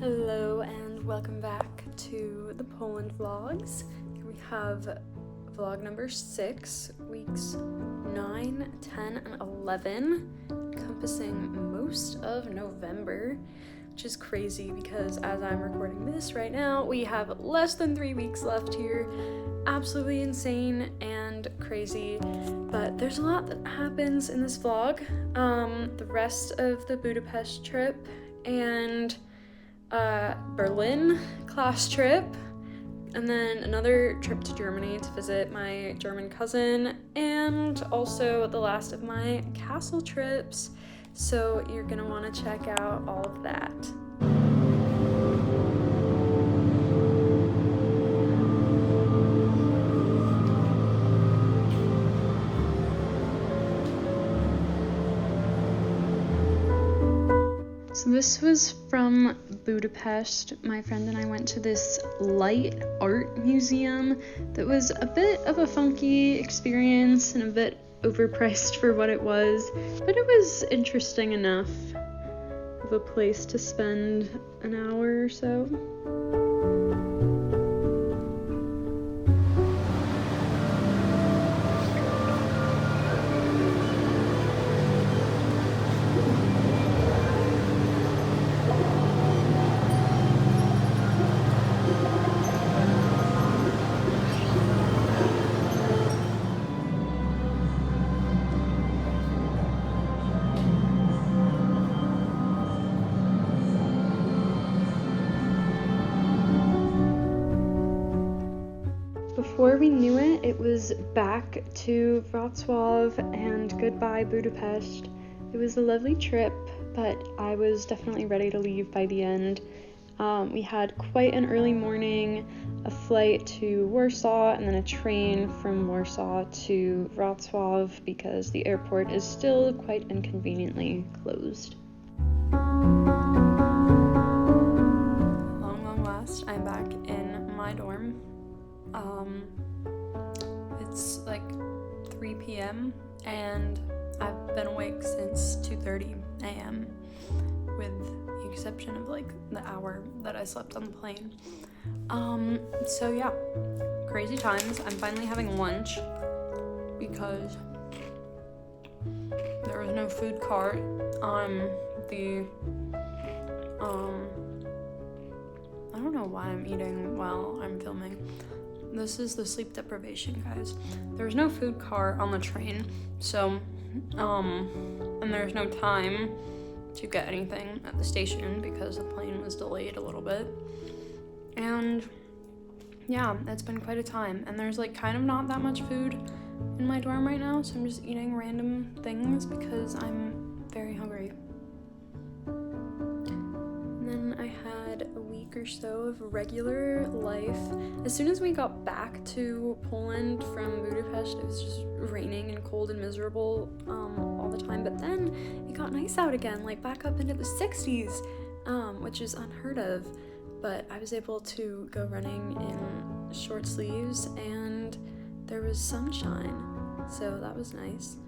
Hello and welcome back to the Poland vlogs. Here we have vlog number 6, weeks 9, 10, and 11, encompassing most of November, which is crazy because as I'm recording this right now, we have less than 3 weeks left here. Absolutely insane and crazy, but there's a lot that happens in this vlog. The rest of the Budapest trip and Berlin class trip, and then another trip to Germany to visit my German cousin, and also the last of my castle trips. So you're gonna want to check out all of that. So this was from Budapest. My friend and I went to this light art museum that was a bit of a funky experience and a bit overpriced for what it was, but it was interesting enough of a place to spend an hour or so. Before we knew it, it was back to Wrocław and goodbye Budapest. It was a lovely trip, but I was definitely ready to leave by the end. We had quite an early morning, a flight to Warsaw, and then a train from Warsaw to Wrocław because the airport is still quite inconveniently closed. Long last, I'm back in my dorm. It's like 3 p.m. and I've been awake since 2:30 a.m. with the exception of like the hour that I slept on the plane. So yeah, crazy times. I'm finally having lunch because there was no food cart on the I don't know why I'm eating while I'm filming. This is the sleep deprivation, guys. There's no food cart on the train, so, and there's no time to get anything at the station because the plane was delayed a little bit. And yeah, it's been quite a time. And there's like kind of not that much food in my dorm right now, so I'm just eating random things because I'm very hungry. And then I had a week or so of regular life. As soon as we got back to Poland from Budapest, it was just raining and cold and miserable all the time, but then it got nice out again, like back up into the 60s, which is unheard of. But I was able to go running in short sleeves and there was sunshine, so that was nice.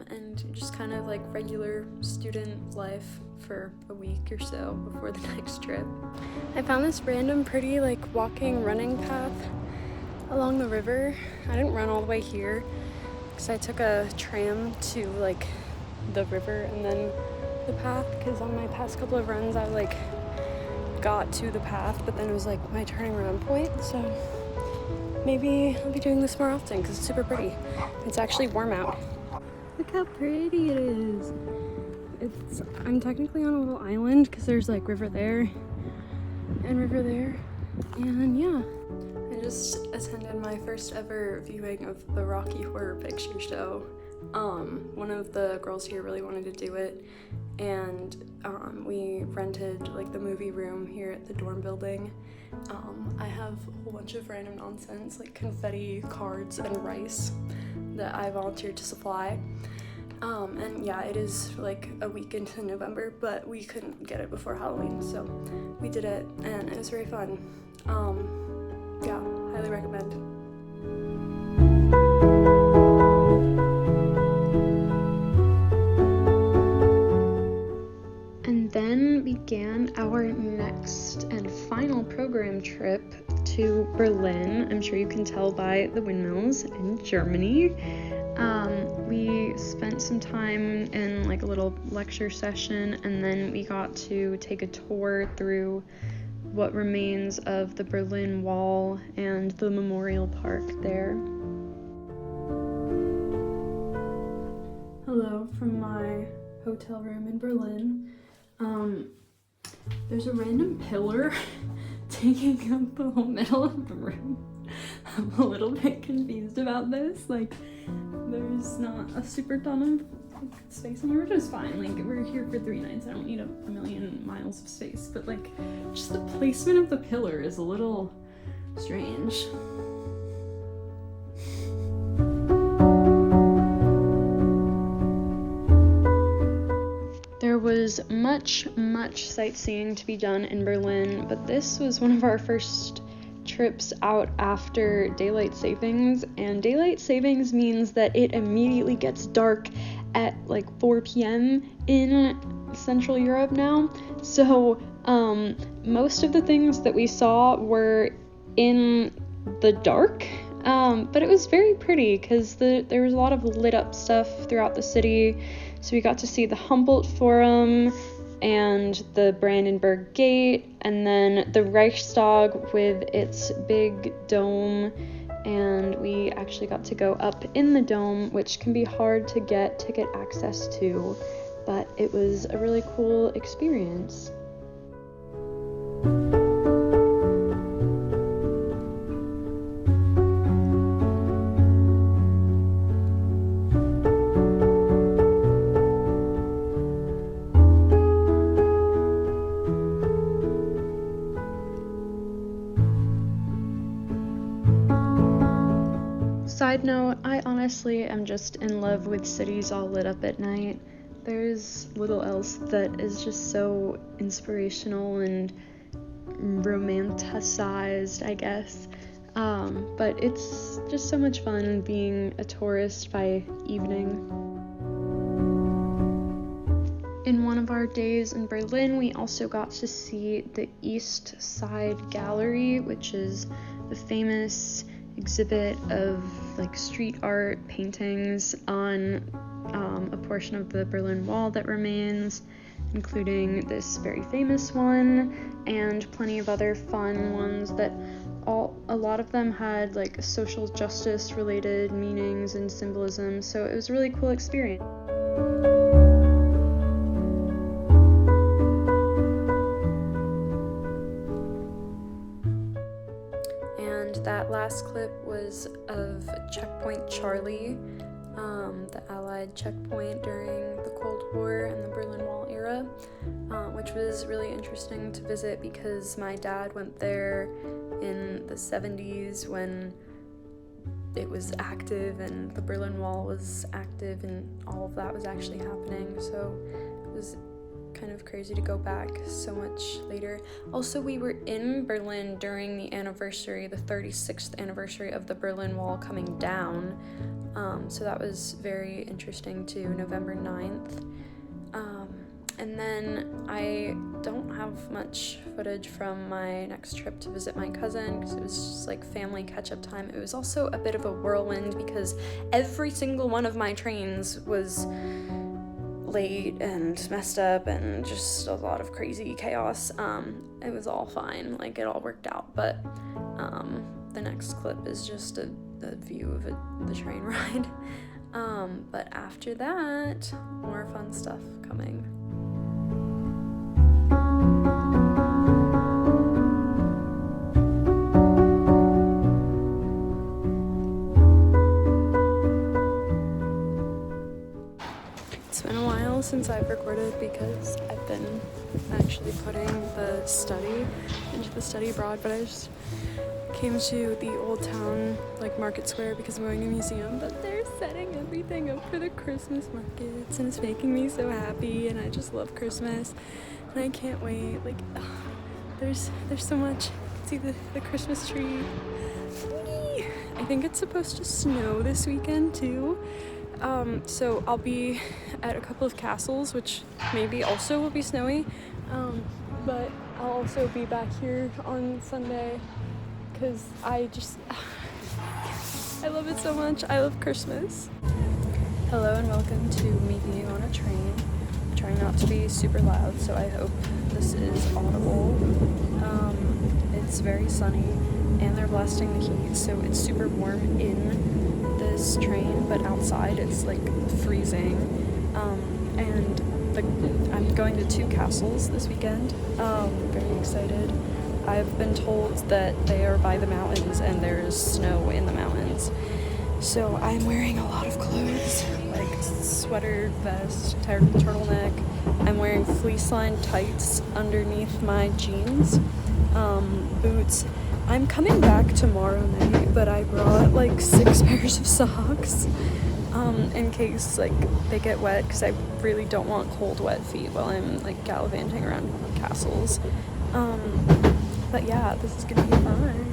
And just kind of like regular student life for a week or so before the next trip. I found this random pretty like running path along the river. I didn't run all the way here because I took a tram to like the river and then the path, because on my past couple of runs I like got to the path, but then it was like my turning around point, so maybe I'll be doing this more often because it's super pretty. It's actually warm out. Look how pretty it is. I'm technically on a little island because there's like river there and river there. And yeah, I just attended my first ever viewing of the Rocky Horror Picture Show. One of the girls here really wanted to do it, and we rented like the movie room here at the dorm building. I have a whole bunch of random nonsense like confetti, cards, and rice that I volunteered to supply. And yeah, it is like a week into November, but we couldn't get it before Halloween, so we did it, and it was very fun. Yeah, highly recommend. began our next and final program trip to Berlin. I'm sure you can tell by the windmills in Germany. We spent some time in like a little lecture session, and then we got to take a tour through what remains of the Berlin Wall and the Memorial Park there. Hello from my hotel room in Berlin. There's a random pillar taking up the whole middle of the room. I'm a little bit confused about this. Like, there's not a super ton of space in there, which is fine. Like, we're here for 3 nights. I don't need a million miles of space. But like, just the placement of the pillar is a little strange. There was much sightseeing to be done in Berlin, but this was one of our first trips out after daylight savings, and daylight savings means that it immediately gets dark at like 4 p.m. in Central Europe now. So most of the things that we saw were in the dark, but it was very pretty because there was a lot of lit up stuff throughout the city. So we got to see the Humboldt Forum and the Brandenburg Gate, and then the Reichstag with its big dome, and we actually got to go up in the dome, which can be hard to get ticket access to, but it was a really cool experience. Side note, I honestly am just in love with cities all lit up at night. There's little else that is just so inspirational and romanticized, I guess. But it's just so much fun being a tourist by evening. In one of our days in Berlin, we also got to see the East Side Gallery, which is the famous exhibit of like street art paintings on a portion of the Berlin Wall that remains, including this very famous one and plenty of other fun ones that a lot of them had like social justice related meanings and symbolism, so it was a really cool experience. That last clip was of Checkpoint Charlie, the Allied checkpoint during the Cold War and the Berlin Wall era, which was really interesting to visit because my dad went there in the 70s when it was active and the Berlin Wall was active and all of that was actually happening, so it was kind of crazy to go back so much later. Also, we were in Berlin during the 36th anniversary of the Berlin Wall coming down, so that was very interesting too, November 9th. And then I don't have much footage from my next trip to visit my cousin because it was just like family catch-up time. It was also a bit of a whirlwind because every single one of my trains was late and messed up and just a lot of crazy chaos. It was all fine, like it all worked out, but the next clip is just a view of the train ride. But after that, more fun stuff coming. Since I've recorded because I've been actually putting the study into the study abroad, but I just came to the Old Town like Market Square because I'm going to a museum, but they're setting everything up for the Christmas markets and it's making me so happy, and I just love Christmas and I can't wait. Like, there's so much. You can see the Christmas tree. Whee! I think it's supposed to snow this weekend too. So I'll be at a couple of castles, which maybe also will be snowy. but I'll also be back here on Sunday because I love it so much. I love Christmas. Hello and welcome to me being on a train. I'm trying not to be super loud, so I hope this is audible. It's very sunny and they're blasting the heat, so it's super warm in this train, but outside it's like freezing. And I'm going to 2 castles this weekend. Very excited. I've been told that they are by the mountains and there's snow in the mountains. So I'm wearing a lot of clothes, like sweater, vest, turtleneck. I'm wearing fleece-lined tights underneath my jeans, boots. I'm coming back tomorrow night, but I brought like 6 pairs of socks in case like they get wet, because I really don't want cold, wet feet while I'm like gallivanting around castles. But yeah, this is gonna be fun.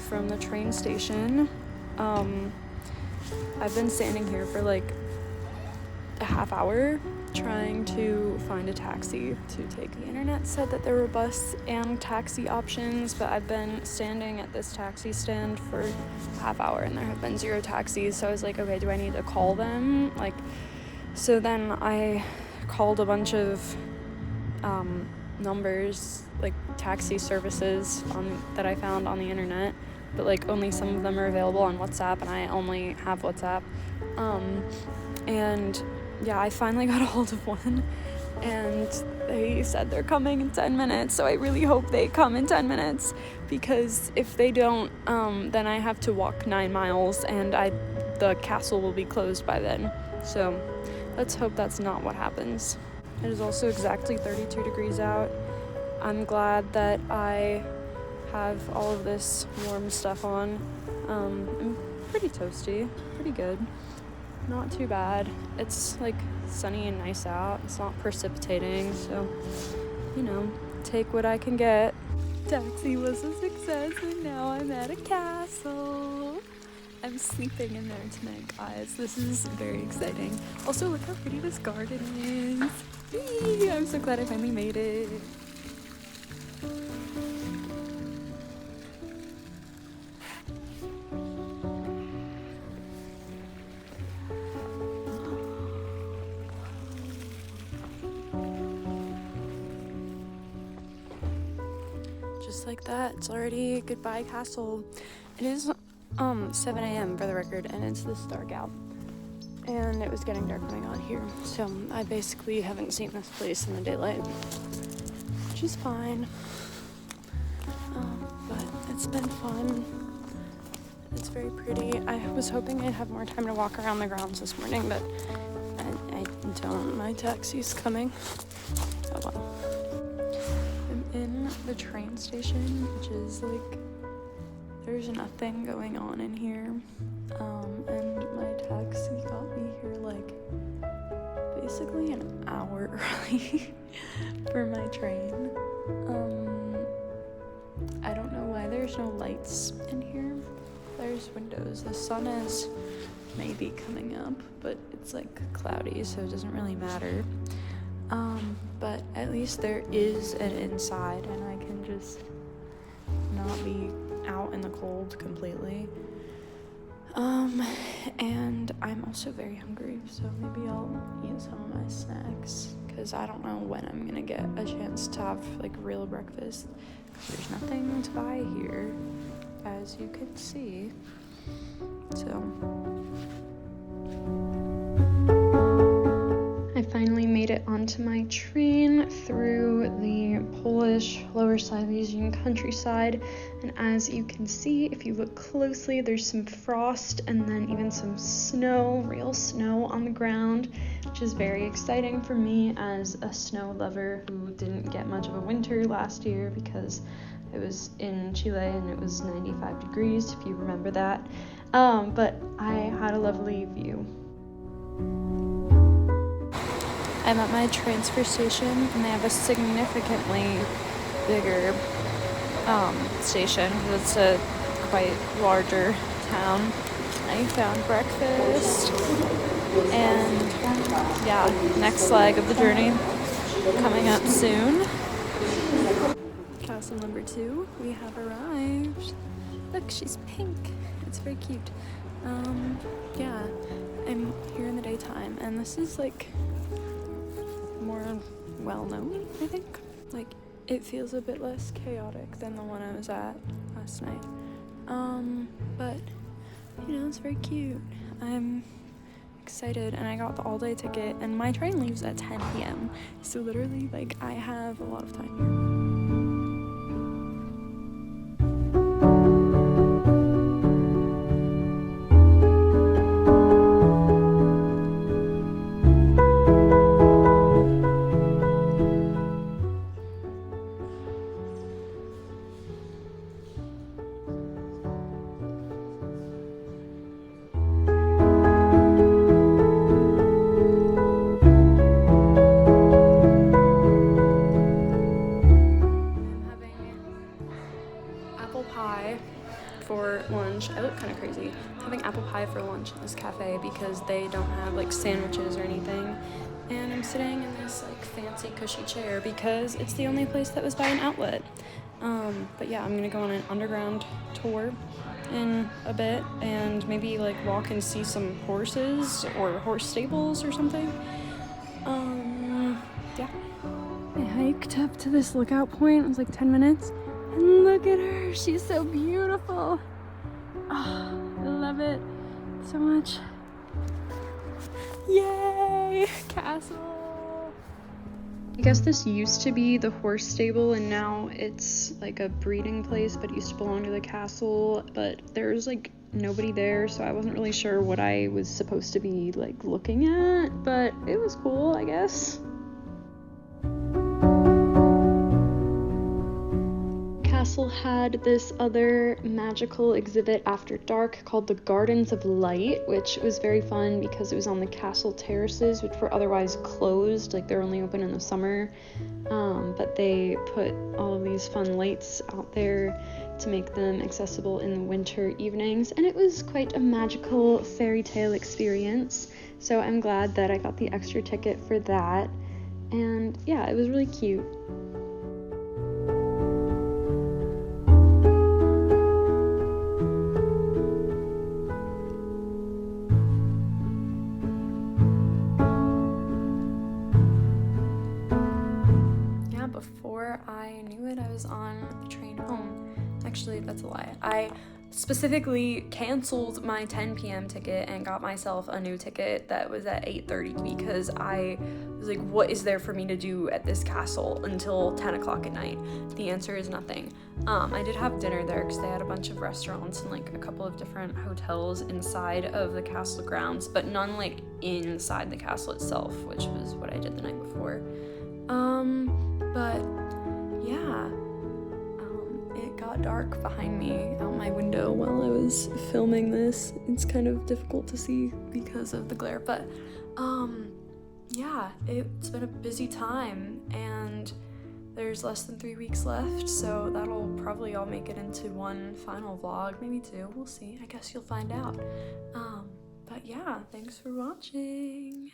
From the train station. I've been standing here for like a half hour trying to find a taxi to take. The internet said that there were bus and taxi options, but I've been standing at this taxi stand for a half hour and there have been 0 taxis, so I was like, okay, do I need to call them? So then I called a bunch of numbers, like taxi services that I found on the internet, but like only some of them are available on WhatsApp and I only have WhatsApp. And yeah, I finally got a hold of one and they said they're coming in 10 minutes, so I really hope they come in 10 minutes, because if they don't, then I have to walk 9 miles and the castle will be closed by then. So let's hope that's not what happens. It is also exactly 32 degrees out. I'm glad that I have all of this warm stuff on. I'm pretty toasty, pretty good. Not too bad. It's like sunny and nice out. It's not precipitating, so, you know, take what I can get. Taxi was a success and now I'm at a castle. I'm sleeping in there tonight, guys. This is very exciting. Also, look how pretty this garden is. Eee, I'm so glad I finally made it. Just like that, it's already goodbye castle. It is 7 a.m. for the record, and it's this dark out. And it was getting dark when I got here, so I basically haven't seen this place in the daylight, which is fine. But it's been fun. It's very pretty. I was hoping I'd have more time to walk around the grounds this morning, but I don't. My taxi's coming. Oh well. I'm in the train station, which is like, there's nothing going on in here. And my taxi got me here like basically an hour early for my train. I don't know why there's no lights in here. There's windows. The sun is maybe coming up, but it's like cloudy, so it doesn't really matter. But at least there is an inside and I can just not be out in the cold completely. And I'm also very hungry, so maybe I'll eat some of my snacks, because I don't know when I'm gonna get a chance to have like real breakfast, because there's nothing to buy here, as you can see. So I finally made it onto my train through the Polish Lower Silesian countryside, and as you can see, if you look closely, there's some frost and then even some snow, real snow on the ground, which is very exciting for me as a snow lover who didn't get much of a winter last year because I was in Chile and it was 95 degrees, if you remember that. But I had a lovely view. I'm at my transfer station and they have a significantly bigger station because it's a quite larger town. I found breakfast, and yeah, next leg of the journey coming up soon. Castle number 2, we have arrived. Look, she's pink. It's very cute. Yeah, I'm here in the daytime, and this is like more well known, I think. Like, it feels a bit less chaotic than the one I was at last night. But you know, it's very cute. I'm excited, and I got the all-day ticket, and my train leaves at 10 p.m. So literally, like, I have a lot of time here. For lunch. I look kind of crazy. I'm having apple pie for lunch at this cafe because they don't have like sandwiches or anything, and I'm sitting in this like fancy cushy chair because it's the only place that was by an outlet. But yeah, I'm gonna go on an underground tour in a bit and maybe like walk and see some horses or horse stables or something. Yeah. I hiked up to this lookout point. It was like 10 minutes. And look at her, she's so beautiful. Oh, I love it so much. Yay, castle. I guess this used to be the horse stable, and now it's like a breeding place, but it used to belong to the castle. But there's like nobody there, so I wasn't really sure what I was supposed to be like looking at, but it was cool, I guess. Castle had this other magical exhibit after dark called the Gardens of Light, which was very fun because it was on the castle terraces, which were otherwise closed, like they're only open in the summer, but they put all of these fun lights out there to make them accessible in the winter evenings, and it was quite a magical fairy tale experience, so I'm glad that I got the extra ticket for that, and yeah, it was really cute. Before I knew it, I was on the train home. Actually, that's a lie. I specifically canceled my 10 p.m. ticket and got myself a new ticket that was at 8:30 because I was like, what is there for me to do at this castle until 10 o'clock at night? The answer is nothing. I did have dinner there because they had a bunch of restaurants and like a couple of different hotels inside of the castle grounds, but none like inside the castle itself, which was what I did the night before. But yeah, it got dark behind me out my window while I was filming this. It's kind of difficult to see because of the glare, but yeah, it's been a busy time, and there's less than 3 weeks left, so that'll probably all make it into one final vlog, maybe 2, we'll see. I guess you'll find out. But yeah, thanks for watching.